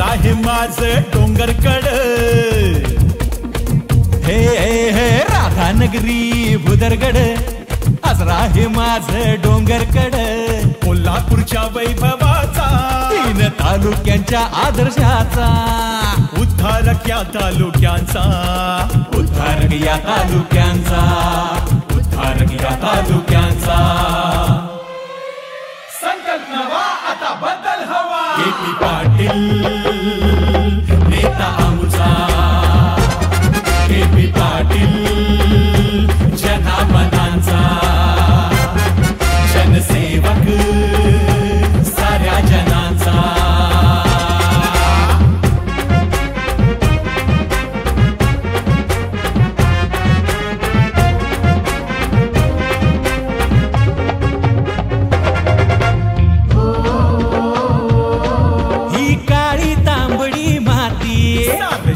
आहे माझ डोंगरकड हे हे राधानगरी भुदरगड आजरा हे माझ डोंगरकड कोल्हापूरच्या वैभवाचा 3 तालुक्यांच्या आदर्शाचा उद्धारक या तालुक्यांचा उद्धारक या तालुक्यांचा उद्धारक या तालुक्यांचा संकल्प नवा आता बदल हवा के.पी. पाटील नेता आमचा के.पी. पाटील जनामनांचा जनसेवक साऱ्या जनांचा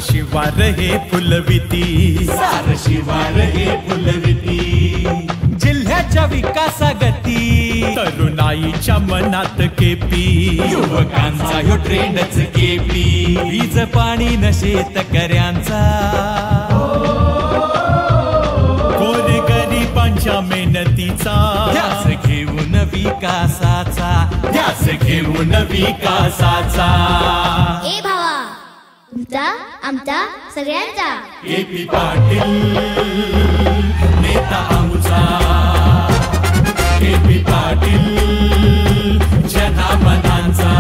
शिवार हे फुलविती सार शिवार हे फुलविती जिल्ह्याच्या विकासागती तरुणाईच्या मनात केपी युवकांचा ह्यो ट्रेंडच केपी वीज पाणी न शेतकऱ्यांचा गोरगरिबांच्या मेहनतीचा ध्यास घेऊन विकासाचा ध्यास घेऊन विकासाचा ए भावा तुमचा आमचा सगळ्यांचा के.पी. पाटील नेता आमचा के.पी. पाटील जनामनांचा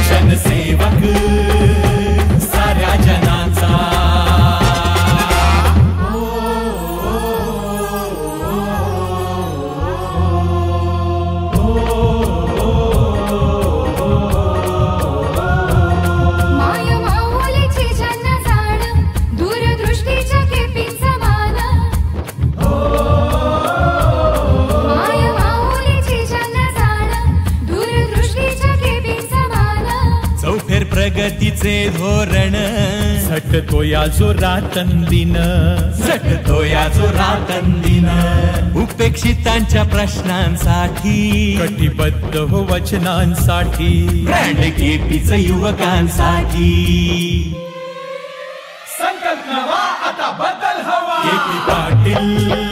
जनसेवक साऱ्या जनांचा प्रगतीचे धोरण झटतो या जो रातंदिन झटतो या जो रातंदिन उपेक्षितांच्या प्रश्नांसाठी कटिबद्ध हो वचनांसाठी ब्रँड के.पीच युवकांसाठी संकल्प नवा आता बदल हवा के.पी. पाटील